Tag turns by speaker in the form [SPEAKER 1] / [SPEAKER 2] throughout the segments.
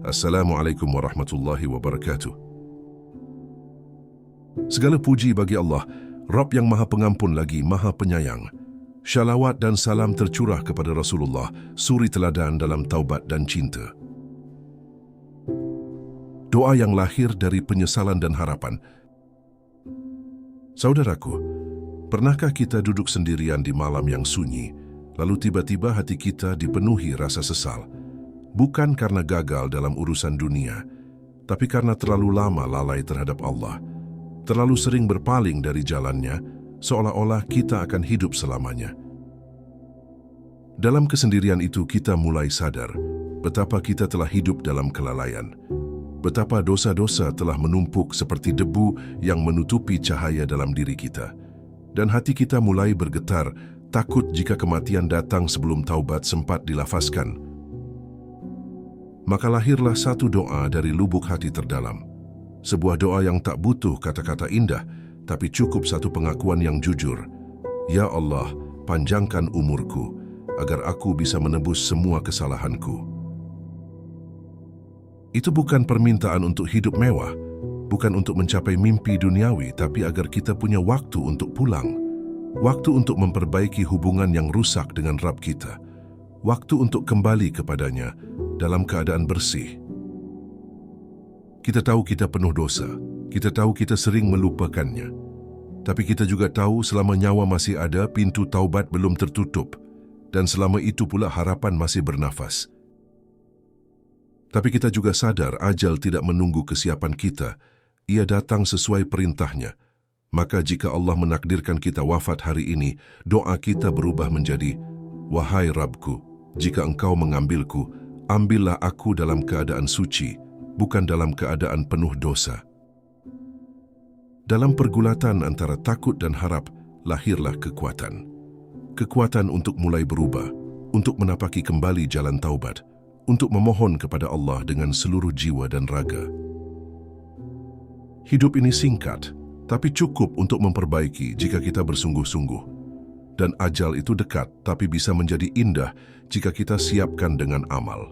[SPEAKER 1] Assalamualaikum warahmatullahi wabarakatuh. Segala puji bagi Allah, Rabb yang Maha Pengampun lagi Maha Penyayang. Syalawat dan salam tercurah kepada Rasulullah, suri teladan dalam taubat dan cinta. Doa yang lahir dari penyesalan dan harapan. Saudaraku, pernahkah kita duduk sendirian di malam yang sunyi, lalu tiba-tiba hati kita dipenuhi rasa sesal? Bukan karena gagal dalam urusan dunia, tapi karena terlalu lama lalai terhadap Allah. Terlalu sering berpaling dari jalannya, seolah-olah kita akan hidup selamanya. Dalam kesendirian itu kita mulai sadar betapa kita telah hidup dalam kelalaian. Betapa dosa-dosa telah menumpuk seperti debu yang menutupi cahaya dalam diri kita. Dan hati kita mulai bergetar, takut jika kematian datang sebelum taubat sempat dilafazkan. Maka lahirlah satu doa dari lubuk hati terdalam. Sebuah doa yang tak butuh kata-kata indah, tapi cukup satu pengakuan yang jujur. Ya Allah, panjangkan umurku, agar aku bisa menebus semua kesalahanku. Itu bukan permintaan untuk hidup mewah, bukan untuk mencapai mimpi duniawi, tapi agar kita punya waktu untuk pulang. Waktu untuk memperbaiki hubungan yang rusak dengan Rabb kita. Waktu untuk kembali kepadanya dalam keadaan bersih. Kita tahu kita penuh dosa, kita tahu kita sering melupakannya. Tapi kita juga tahu selama nyawa masih ada, pintu taubat belum tertutup, dan selama itu pula harapan masih bernafas. Tapi kita juga sadar ajal tidak menunggu kesiapan kita, ia datang sesuai perintahnya. Maka jika Allah menakdirkan kita wafat hari ini, doa kita berubah menjadi, wahai Rabbku, jika engkau mengambilku, ambillah aku dalam keadaan suci, bukan dalam keadaan penuh dosa. Dalam pergulatan antara takut dan harap, lahirlah kekuatan. Kekuatan untuk mulai berubah, untuk menapaki kembali jalan taubat, untuk memohon kepada Allah dengan seluruh jiwa dan raga. Hidup ini singkat, tapi cukup untuk memperbaiki jika kita bersungguh-sungguh. Dan ajal itu dekat, tapi bisa menjadi indah jika kita siapkan dengan amal.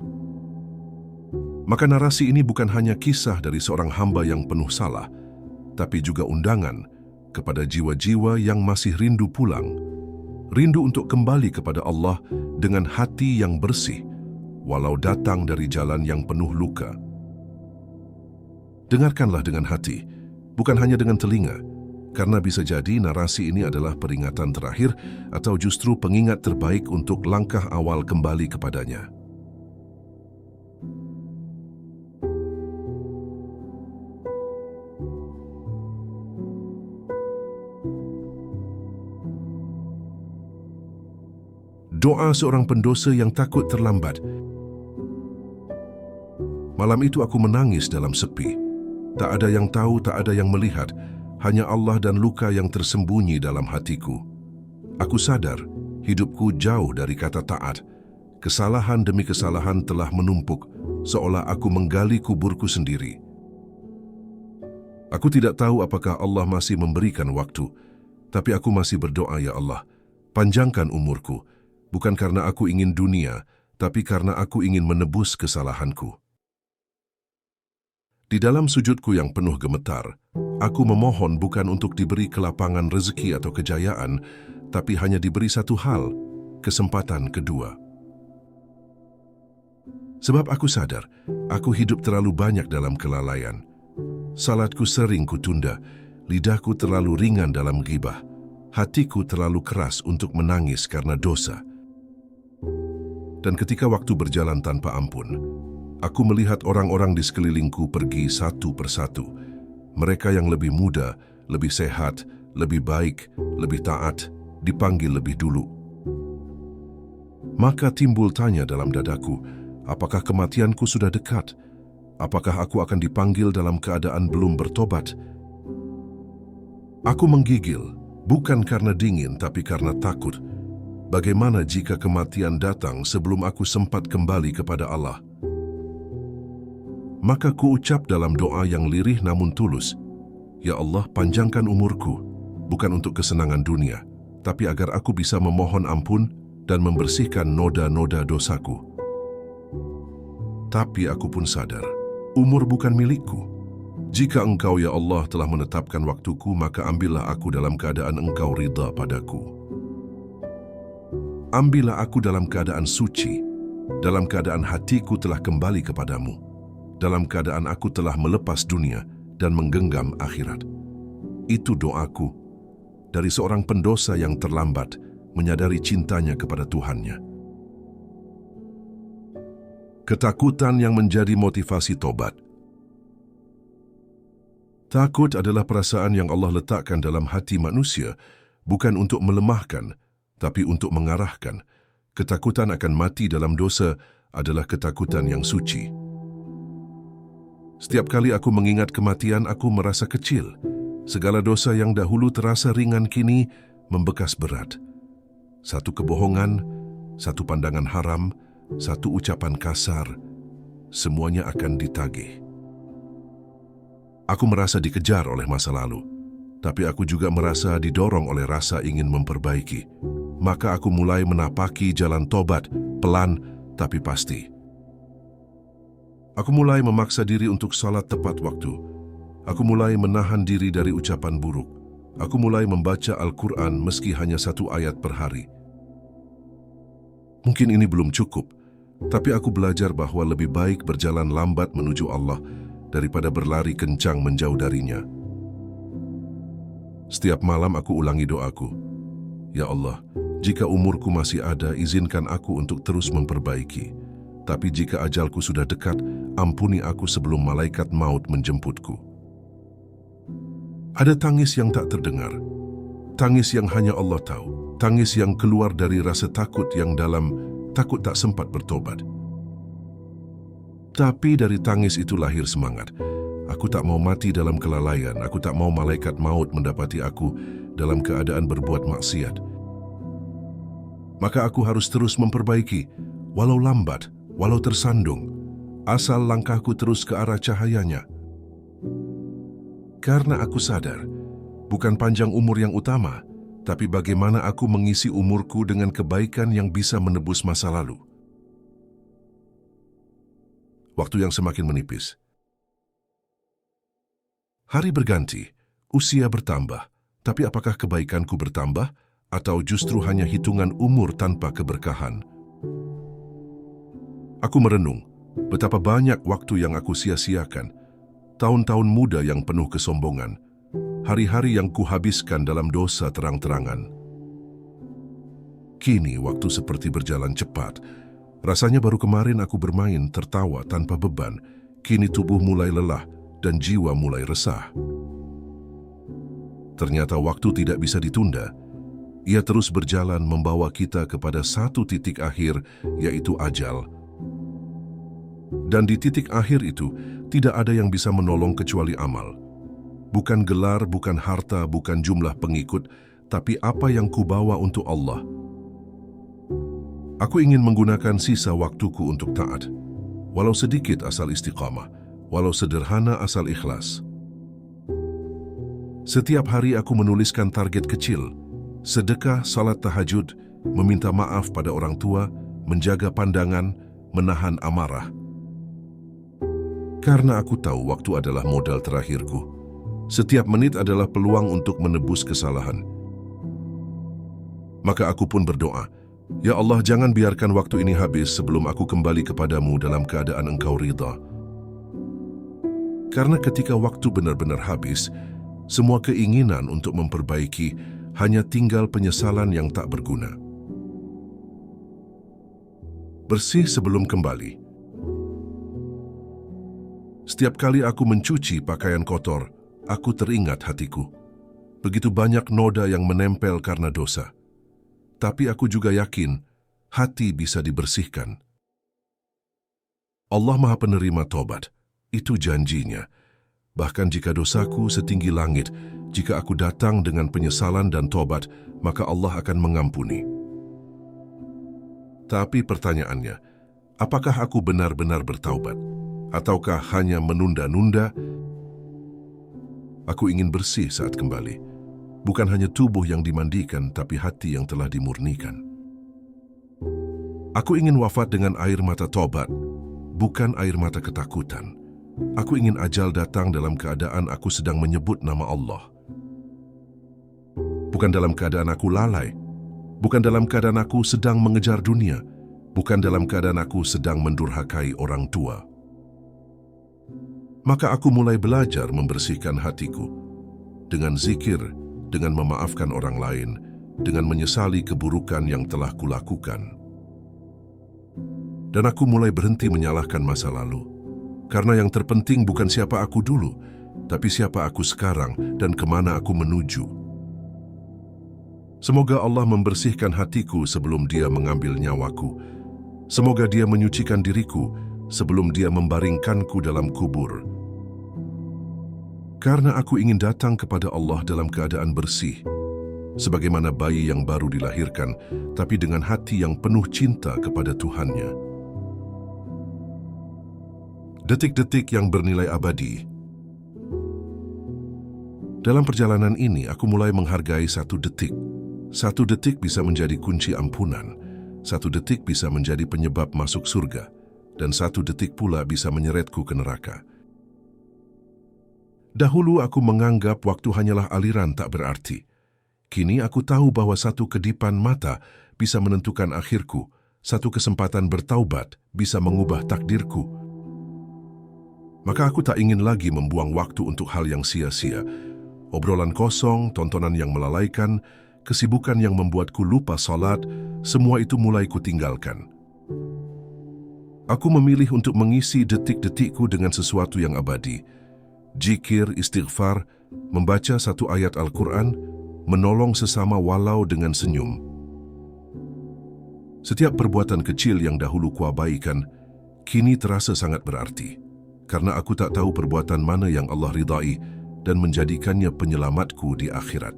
[SPEAKER 1] Maka narasi ini bukan hanya kisah dari seorang hamba yang penuh salah, tapi juga undangan kepada jiwa-jiwa yang masih rindu pulang. Rindu untuk kembali kepada Allah dengan hati yang bersih, walau datang dari jalan yang penuh luka. Dengarkanlah dengan hati, bukan hanya dengan telinga, karena bisa jadi narasi ini adalah peringatan terakhir atau justru pengingat terbaik untuk langkah awal kembali kepadanya. Doa seorang pendosa yang takut terlambat. Malam itu aku menangis dalam sepi. Tak ada yang tahu, tak ada yang melihat. Hanya Allah dan luka yang tersembunyi dalam hatiku. Aku sadar, hidupku jauh dari kata taat. Kesalahan demi kesalahan telah menumpuk, seolah aku menggali kuburku sendiri. Aku tidak tahu apakah Allah masih memberikan waktu, tapi aku masih berdoa, ya Allah, panjangkan umurku, bukan karena aku ingin dunia, tapi karena aku ingin menebus kesalahanku. Di dalam sujudku yang penuh gemetar, aku memohon bukan untuk diberi kelapangan rezeki atau kejayaan, tapi hanya diberi satu hal, kesempatan kedua. Sebab aku sadar, aku hidup terlalu banyak dalam kelalaian. Salatku sering kutunda, lidahku terlalu ringan dalam ghibah, hatiku terlalu keras untuk menangis karena dosa. Dan ketika waktu berjalan tanpa ampun, aku melihat orang-orang di sekelilingku pergi satu persatu. Mereka yang lebih muda, lebih sehat, lebih baik, lebih taat, dipanggil lebih dulu. Maka timbul tanya dalam dadaku, apakah kematianku sudah dekat? Apakah aku akan dipanggil dalam keadaan belum bertobat? Aku menggigil, bukan karena dingin tapi karena takut. Bagaimana jika kematian datang sebelum aku sempat kembali kepada Allah? Maka kuucap dalam doa yang lirih namun tulus, Ya Allah, panjangkan umurku, bukan untuk kesenangan dunia, tapi agar aku bisa memohon ampun dan membersihkan noda-noda dosaku. Tapi aku pun sadar, umur bukan milikku. Jika Engkau, ya Allah, telah menetapkan waktuku, maka ambillah aku dalam keadaan Engkau ridha padaku. Ambillah aku dalam keadaan suci, dalam keadaan hatiku telah kembali kepadamu, dalam keadaan aku telah melepas dunia dan menggenggam akhirat. Itu doaku dari seorang pendosa yang terlambat menyadari cintanya kepada Tuhannya. Ketakutan yang menjadi motivasi tobat. Takut adalah perasaan yang Allah letakkan dalam hati manusia, bukan untuk melemahkan, tapi untuk mengarahkan. Ketakutan akan mati dalam dosa adalah ketakutan yang suci. Setiap kali aku mengingat kematian, aku merasa kecil. Segala dosa yang dahulu terasa ringan kini membekas berat. Satu kebohongan, satu pandangan haram, satu ucapan kasar, semuanya akan ditagih. Aku merasa dikejar oleh masa lalu, tapi aku juga merasa didorong oleh rasa ingin memperbaiki. Maka aku mulai menapaki jalan tobat, pelan tapi pasti. Aku mulai memaksa diri untuk salat tepat waktu. Aku mulai menahan diri dari ucapan buruk. Aku mulai membaca Al-Quran meski hanya 1 ayat per hari. Mungkin ini belum cukup, tapi aku belajar bahwa lebih baik berjalan lambat menuju Allah daripada berlari kencang menjauh darinya. Setiap malam aku ulangi doaku. Ya Allah, jika umurku masih ada, izinkan aku untuk terus memperbaiki. Tapi jika ajalku sudah dekat, ampuni aku sebelum malaikat maut menjemputku. Ada tangis yang tak terdengar, tangis yang hanya Allah tahu, tangis yang keluar dari rasa takut yang dalam, takut tak sempat bertobat. Tapi dari tangis itu lahir semangat. Aku tak mau mati dalam kelalaian, aku tak mau malaikat maut mendapati aku dalam keadaan berbuat maksiat. Maka aku harus terus memperbaiki, walau lambat, walau tersandung, asal langkahku terus ke arah cahayanya. Karena aku sadar, bukan panjang umur yang utama, tapi bagaimana aku mengisi umurku dengan kebaikan yang bisa menebus masa lalu. Waktu yang semakin menipis. Hari berganti, usia bertambah, tapi apakah kebaikanku bertambah atau justru hanya hitungan umur tanpa keberkahan? Aku merenung betapa banyak waktu yang aku sia-siakan, tahun-tahun muda yang penuh kesombongan, hari-hari yang kuhabiskan dalam dosa terang-terangan. Kini waktu seperti berjalan cepat. Rasanya baru kemarin aku bermain tertawa tanpa beban. Kini tubuh mulai lelah dan jiwa mulai resah. Ternyata waktu tidak bisa ditunda. Ia terus berjalan membawa kita kepada satu titik akhir, yaitu ajal. Dan di titik akhir itu, tidak ada yang bisa menolong kecuali amal. Bukan gelar, bukan harta, bukan jumlah pengikut, tapi apa yang kubawa untuk Allah. Aku ingin menggunakan sisa waktuku untuk taat, walau sedikit asal istiqamah, walau sederhana asal ikhlas. Setiap hari aku menuliskan target kecil, sedekah, salat tahajud, meminta maaf pada orang tua, menjaga pandangan, menahan amarah. Karena aku tahu waktu adalah modal terakhirku. Setiap menit adalah peluang untuk menebus kesalahan. Maka aku pun berdoa, Ya Allah, jangan biarkan waktu ini habis sebelum aku kembali kepadamu dalam keadaan Engkau ridha. Karena ketika waktu benar-benar habis, semua keinginan untuk memperbaiki hanya tinggal penyesalan yang tak berguna. Bersih sebelum kembali. Setiap kali aku mencuci pakaian kotor, aku teringat hatiku. Begitu banyak noda yang menempel karena dosa. Tapi aku juga yakin, hati bisa dibersihkan. Allah Maha Penerima Tobat, itu janjinya. Bahkan jika dosaku setinggi langit, jika aku datang dengan penyesalan dan tobat, maka Allah akan mengampuni. Tapi pertanyaannya, apakah aku benar-benar bertaubat? Ataukah hanya menunda-nunda? Aku ingin bersih saat kembali. Bukan hanya tubuh yang dimandikan, tapi hati yang telah dimurnikan. Aku ingin wafat dengan air mata tobat, bukan air mata ketakutan. Aku ingin ajal datang dalam keadaan aku sedang menyebut nama Allah. Bukan dalam keadaan aku lalai, bukan dalam keadaan aku sedang mengejar dunia, bukan dalam keadaan aku sedang mendurhakai orang tua. Maka aku mulai belajar membersihkan hatiku dengan zikir, dengan memaafkan orang lain, dengan menyesali keburukan yang telah kulakukan. Dan aku mulai berhenti menyalahkan masa lalu, karena yang terpenting bukan siapa aku dulu, tapi siapa aku sekarang dan kemana aku menuju. Semoga Allah membersihkan hatiku sebelum Dia mengambil nyawaku. Semoga Dia menyucikan diriku sebelum Dia membaringkanku dalam kubur. Karena aku ingin datang kepada Allah dalam keadaan bersih, sebagaimana bayi yang baru dilahirkan, tapi dengan hati yang penuh cinta kepada Tuhannya. Detik-detik yang bernilai abadi. Dalam perjalanan ini, aku mulai menghargai satu detik. Satu detik bisa menjadi kunci ampunan. Satu detik bisa menjadi penyebab masuk surga. Dan satu detik pula bisa menyeretku ke neraka. Dahulu aku menganggap waktu hanyalah aliran tak berarti. Kini aku tahu bahwa satu kedipan mata bisa menentukan akhirku. Satu kesempatan bertaubat bisa mengubah takdirku. Maka aku tak ingin lagi membuang waktu untuk hal yang sia-sia. Obrolan kosong, tontonan yang melalaikan, kesibukan yang membuatku lupa salat, semua itu mulai kutinggalkan. Aku memilih untuk mengisi detik-detikku dengan sesuatu yang abadi. Zikir, istighfar, membaca satu ayat Al-Quran, menolong sesama walau dengan senyum. Setiap perbuatan kecil yang dahulu kuabaikan, kini terasa sangat berarti. Karena aku tak tahu perbuatan mana yang Allah ridai dan menjadikannya penyelamatku di akhirat.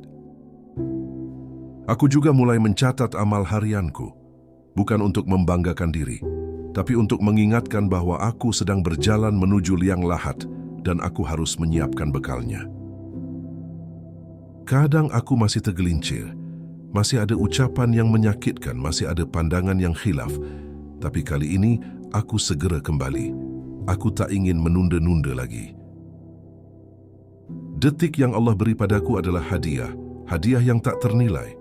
[SPEAKER 1] Aku juga mulai mencatat amal harianku, bukan untuk membanggakan diri, tapi untuk mengingatkan bahwa aku sedang berjalan menuju liang lahat dan aku harus menyiapkan bekalnya. Kadang aku masih tergelincir, masih ada ucapan yang menyakitkan, masih ada pandangan yang khilaf, tapi kali ini aku segera kembali. Aku tak ingin menunda-nunda lagi. Detik yang Allah beri padaku adalah hadiah, hadiah yang tak ternilai.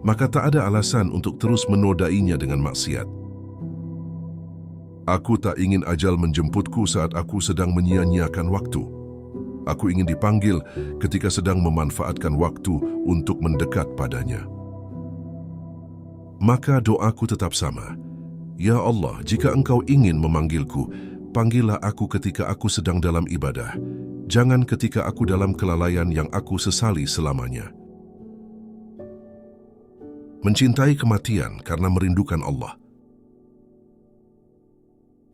[SPEAKER 1] Maka tak ada alasan untuk terus menodainya dengan maksiat. Aku tak ingin ajal menjemputku saat aku sedang menyia-nyiakan waktu. Aku ingin dipanggil ketika sedang memanfaatkan waktu untuk mendekat padanya. Maka doaku tetap sama. Ya Allah, jika Engkau ingin memanggilku, panggillah aku ketika aku sedang dalam ibadah. Jangan ketika aku dalam kelalaian yang aku sesali selamanya. Mencintai kematian karena merindukan Allah.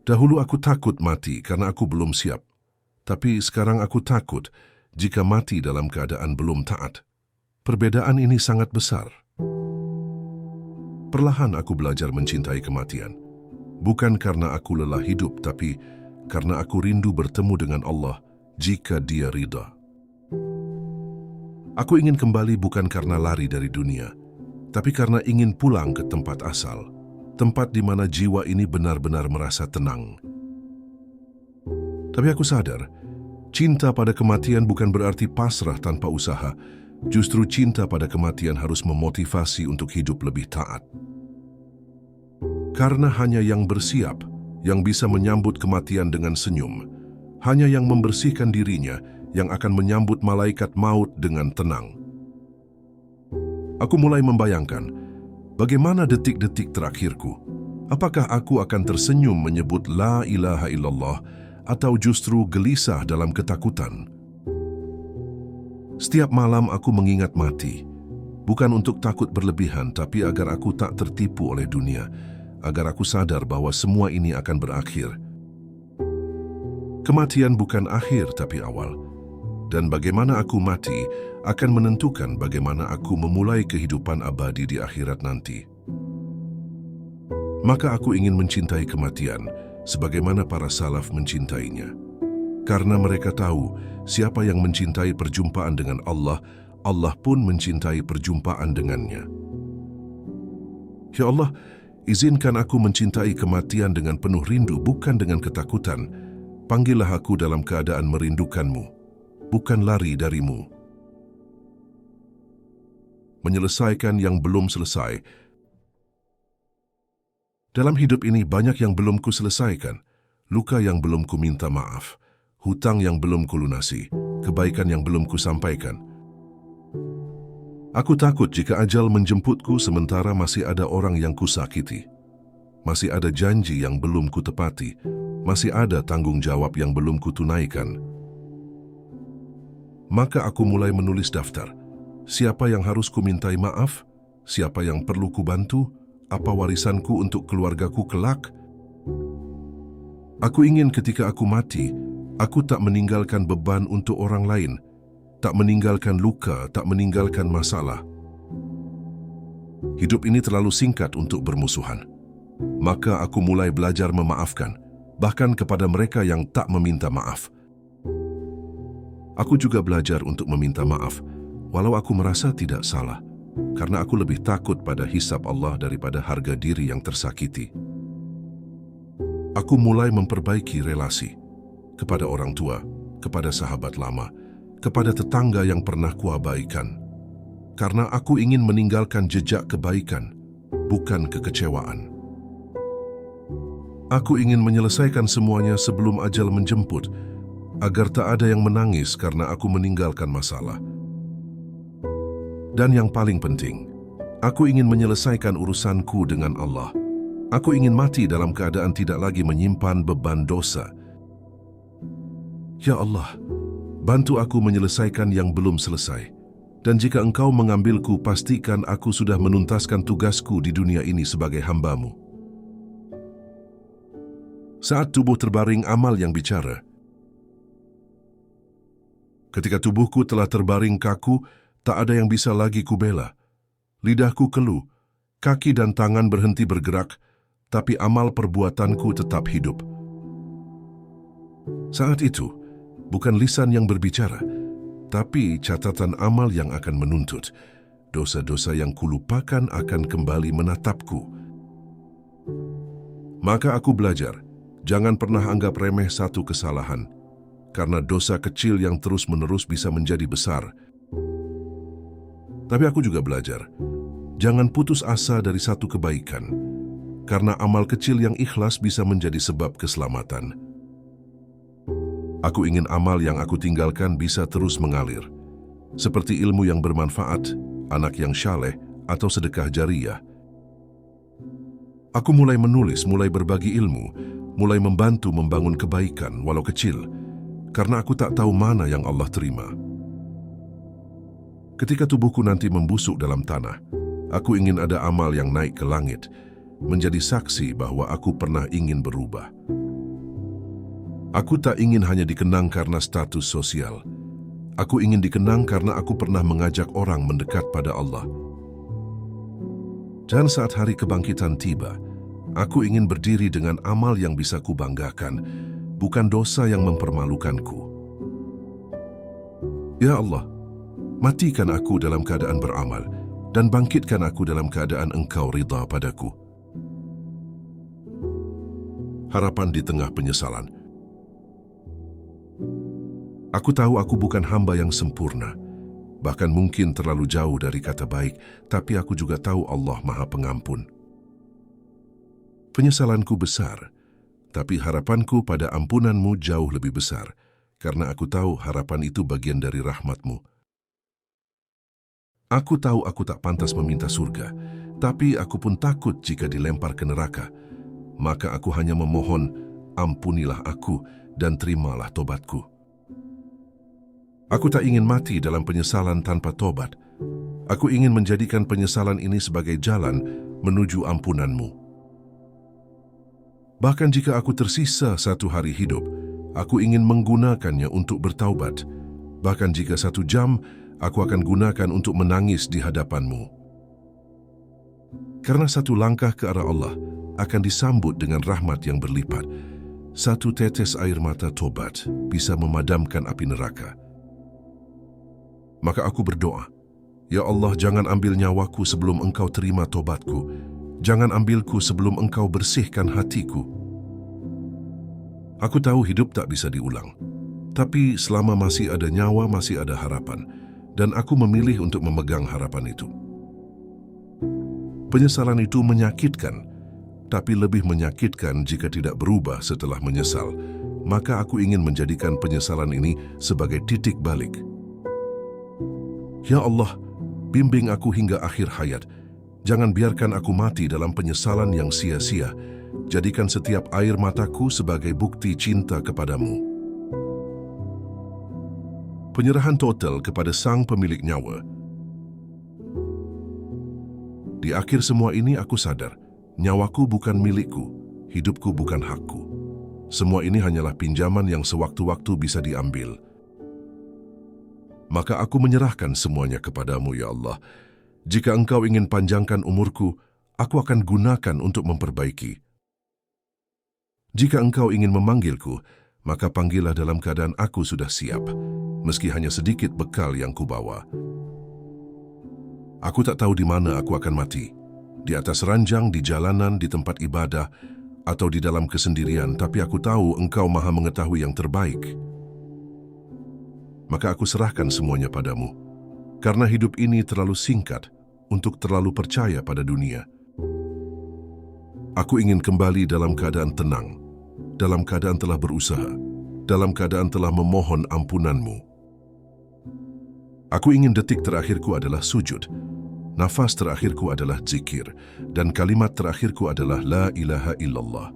[SPEAKER 1] Dahulu aku takut mati karena aku belum siap. Tapi sekarang aku takut jika mati dalam keadaan belum taat. Perbedaan ini sangat besar. Perlahan aku belajar mencintai kematian. Bukan karena aku lelah hidup, tapi karena aku rindu bertemu dengan Allah jika Dia ridha. Aku ingin kembali bukan karena lari dari dunia, tapi karena ingin pulang ke tempat asal. Tempat di mana jiwa ini benar-benar merasa tenang. Tapi aku sadar, cinta pada kematian bukan berarti pasrah tanpa usaha. Justru cinta pada kematian harus memotivasi untuk hidup lebih taat. Karena hanya yang bersiap, yang bisa menyambut kematian dengan senyum. Hanya yang membersihkan dirinya, yang akan menyambut malaikat maut dengan tenang. Aku mulai membayangkan, bagaimana detik-detik terakhirku? Apakah aku akan tersenyum menyebut La ilaha illallah atau justru gelisah dalam ketakutan? Setiap malam aku mengingat mati, bukan untuk takut berlebihan, tapi agar aku tak tertipu oleh dunia, agar aku sadar bahwa semua ini akan berakhir. Kematian bukan akhir tapi awal, dan bagaimana aku mati akan menentukan bagaimana aku memulai kehidupan abadi di akhirat nanti. Maka aku ingin mencintai kematian sebagaimana para salaf mencintainya. Karena mereka tahu siapa yang mencintai perjumpaan dengan Allah, Allah pun mencintai perjumpaan dengannya. Ya Allah, Izinkan aku mencintai kematian dengan penuh rindu, bukan dengan ketakutan. Panggillah aku dalam keadaan merindukanmu, bukan lari darimu. Menyelesaikan yang belum selesai. Dalam hidup ini banyak yang belum ku selesaikan. Luka yang belum ku minta maaf. Hutang yang belum ku lunasi. Kebaikan yang belum ku sampaikan. Aku takut jika ajal menjemputku sementara masih ada orang yang kusakiti. Masih ada janji yang belum ku tepati. Masih ada tanggung jawab yang belum ku tunaikan. Maka aku mulai menulis daftar. Siapa yang harus ku mintai maaf? Siapa yang perlu ku bantu? Apa warisanku untuk keluargaku kelak? Aku ingin ketika aku mati, aku tak meninggalkan beban untuk orang lain, tak meninggalkan luka, tak meninggalkan masalah. Hidup ini terlalu singkat untuk bermusuhan. Maka aku mulai belajar memaafkan, bahkan kepada mereka yang tak meminta maaf. Aku juga belajar untuk meminta maaf, walau aku merasa tidak salah, karena aku lebih takut pada hisab Allah daripada harga diri yang tersakiti. Aku mulai memperbaiki relasi kepada orang tua, kepada sahabat lama, kepada tetangga yang pernah kuabaikan, karena aku ingin meninggalkan jejak kebaikan, bukan kekecewaan. Aku ingin menyelesaikan semuanya sebelum ajal menjemput, agar tak ada yang menangis karena aku meninggalkan masalah. Dan yang paling penting, aku ingin menyelesaikan urusanku dengan Allah. Aku ingin mati dalam keadaan tidak lagi menyimpan beban dosa. Ya Allah, bantu aku menyelesaikan yang belum selesai. Dan jika Engkau mengambilku, pastikan aku sudah menuntaskan tugasku di dunia ini sebagai hamba-Mu. Saat tubuh terbaring, amal yang bicara. Ketika tubuhku telah terbaring kaku, tak ada yang bisa lagi kubela. Lidahku keluh, kaki dan tangan berhenti bergerak, tapi amal perbuatanku tetap hidup. Saat itu, bukan lisan yang berbicara, tapi catatan amal yang akan menuntut. Dosa-dosa yang kulupakan akan kembali menatapku. Maka aku belajar, jangan pernah anggap remeh satu kesalahan, karena dosa kecil yang terus-menerus bisa menjadi besar. Tapi aku juga belajar, jangan putus asa dari satu kebaikan, karena amal kecil yang ikhlas bisa menjadi sebab keselamatan. Aku ingin amal yang aku tinggalkan bisa terus mengalir, seperti ilmu yang bermanfaat, anak yang syaleh, atau sedekah jariyah. Aku mulai menulis, mulai berbagi ilmu, mulai membantu membangun kebaikan walau kecil, karena aku tak tahu mana yang Allah terima. Ketika tubuhku nanti membusuk dalam tanah, aku ingin ada amal yang naik ke langit, menjadi saksi bahwa aku pernah ingin berubah. Aku tak ingin hanya dikenang karena status sosial. Aku ingin dikenang karena aku pernah mengajak orang mendekat pada Allah. Dan saat hari kebangkitan tiba, aku ingin berdiri dengan amal yang bisa kubanggakan, bukan dosa yang mempermalukanku. Ya Allah, matikan aku dalam keadaan beramal, dan bangkitkan aku dalam keadaan Engkau ridha padaku. Harapan di tengah penyesalan. Aku tahu aku bukan hamba yang sempurna, bahkan mungkin terlalu jauh dari kata baik, tapi aku juga tahu Allah Maha Pengampun. Penyesalanku besar, tapi harapanku pada ampunan-Mu jauh lebih besar, karena aku tahu harapan itu bagian dari rahmat-Mu. Aku tahu aku tak pantas meminta surga, tapi aku pun takut jika dilempar ke neraka. Maka aku hanya memohon, ampunilah aku dan terimalah tobatku. Aku tak ingin mati dalam penyesalan tanpa tobat. Aku ingin menjadikan penyesalan ini sebagai jalan menuju ampunan-Mu. Bahkan jika aku tersisa satu hari hidup, aku ingin menggunakannya untuk bertaubat. Bahkan jika 1 jam, aku akan gunakan untuk menangis di hadapan-Mu. Karena 1 langkah ke arah Allah akan disambut dengan rahmat yang berlipat. 1 tetes air mata tobat bisa memadamkan api neraka. Maka aku berdoa, Ya Allah, jangan ambil nyawaku sebelum Engkau terima tobatku. Jangan ambilku sebelum Engkau bersihkan hatiku. Aku tahu hidup tak bisa diulang, tapi selama masih ada nyawa, masih ada harapan, dan aku memilih untuk memegang harapan itu. Penyesalan itu menyakitkan, tapi lebih menyakitkan jika tidak berubah setelah menyesal. Maka aku ingin menjadikan penyesalan ini sebagai titik balik. Ya Allah, bimbing aku hingga akhir hayat. Jangan biarkan aku mati dalam penyesalan yang sia-sia. Jadikan setiap air mataku sebagai bukti cinta kepadamu. Penyerahan total kepada Sang Pemilik nyawa. Di akhir semua ini aku sadar, nyawaku bukan milikku, hidupku bukan hakku. Semua ini hanyalah pinjaman yang sewaktu-waktu bisa diambil. Maka aku menyerahkan semuanya kepadamu, ya Allah. Jika Engkau ingin panjangkan umurku, aku akan gunakan untuk memperbaiki. Jika Engkau ingin memanggilku, maka panggillah dalam keadaan aku sudah siap, meski hanya sedikit bekal yang kubawa. Aku tak tahu di mana aku akan mati, di atas ranjang, di jalanan, di tempat ibadah, atau di dalam kesendirian, tapi aku tahu Engkau Maha mengetahui yang terbaik. Maka aku serahkan semuanya padamu, karena hidup ini terlalu singkat untuk terlalu percaya pada dunia. Aku ingin kembali dalam keadaan tenang, dalam keadaan telah berusaha, dalam keadaan telah memohon ampunan-Mu. Aku ingin detik terakhirku adalah sujud, nafas terakhirku adalah zikir, dan kalimat terakhirku adalah La ilaha illallah.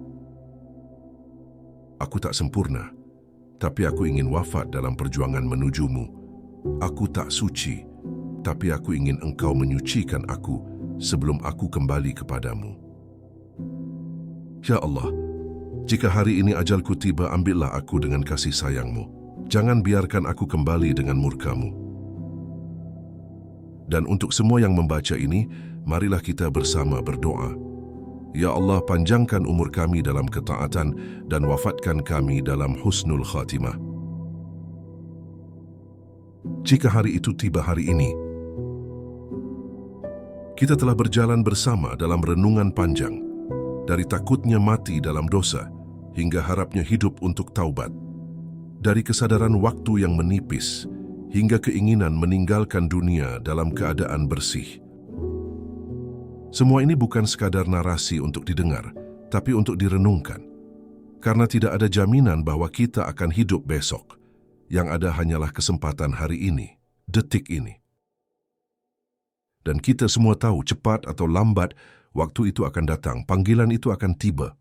[SPEAKER 1] Aku tak sempurna, tapi aku ingin wafat dalam perjuangan menuju-Mu. Aku tak suci, tapi aku ingin Engkau menyucikan aku sebelum aku kembali kepadamu. Ya Allah, jika hari ini ajalku tiba, ambillah aku dengan kasih sayang-Mu. Jangan biarkan aku kembali dengan murka-Mu. Dan untuk semua yang membaca ini, marilah kita bersama berdoa. Ya Allah, panjangkan umur kami dalam ketaatan dan wafatkan kami dalam husnul khatimah. Jika hari itu tiba hari ini, kita telah berjalan bersama dalam renungan panjang, dari takutnya mati dalam dosa, hingga harapnya hidup untuk taubat. Dari kesadaran waktu yang menipis, hingga keinginan meninggalkan dunia dalam keadaan bersih. Semua ini bukan sekadar narasi untuk didengar, tapi untuk direnungkan. Karena tidak ada jaminan bahwa kita akan hidup besok. Yang ada hanyalah kesempatan hari ini, detik ini. Dan kita semua tahu cepat atau lambat, waktu itu akan datang, panggilan itu akan tiba.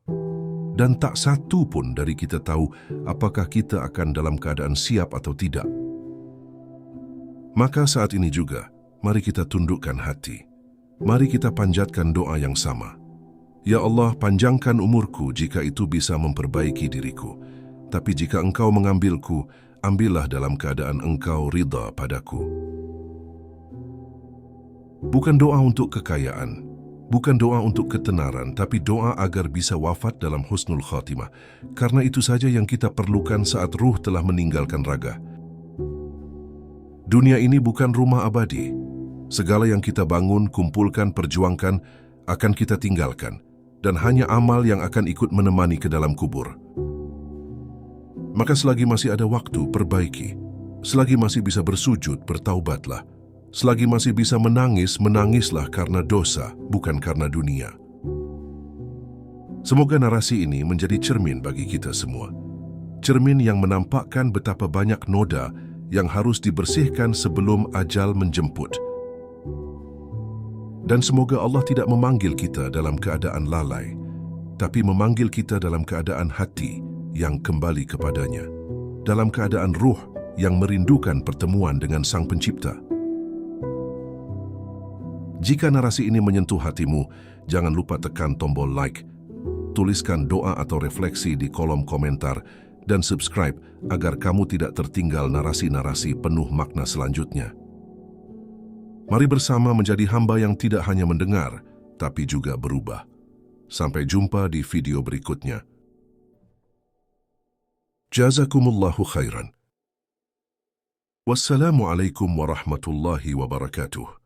[SPEAKER 1] Dan tak satu pun dari kita tahu apakah kita akan dalam keadaan siap atau tidak. Maka saat ini juga, mari kita tundukkan hati. Mari kita panjatkan doa yang sama. Ya Allah, panjangkan umurku jika itu bisa memperbaiki diriku. Tapi jika Engkau mengambilku, ambillah dalam keadaan Engkau ridha padaku. Bukan doa untuk kekayaan, bukan doa untuk ketenaran, tapi doa agar bisa wafat dalam husnul khatimah. Karena itu saja yang kita perlukan saat ruh telah meninggalkan raga. Dunia ini bukan rumah abadi. Segala yang kita bangun, kumpulkan, perjuangkan, akan kita tinggalkan. Dan hanya amal yang akan ikut menemani ke dalam kubur. Maka selagi masih ada waktu, perbaiki. Selagi masih bisa bersujud, bertaubatlah. Selagi masih bisa menangis, menangislah karena dosa, bukan karena dunia. Semoga narasi ini menjadi cermin bagi kita semua. Cermin yang menampakkan betapa banyak noda yang harus dibersihkan sebelum ajal menjemput. Dan semoga Allah tidak memanggil kita dalam keadaan lalai, tapi memanggil kita dalam keadaan hati yang kembali kepadanya, dalam keadaan ruh yang merindukan pertemuan dengan Sang Pencipta. Jika narasi ini menyentuh hatimu, jangan lupa tekan tombol like, tuliskan doa atau refleksi di kolom komentar, dan subscribe agar kamu tidak tertinggal narasi-narasi penuh makna selanjutnya. Mari bersama menjadi hamba yang tidak hanya mendengar, tapi juga berubah. Sampai jumpa di video berikutnya. Jazakumullahu khairan. Wassalamualaikum warahmatullahi wabarakatuh.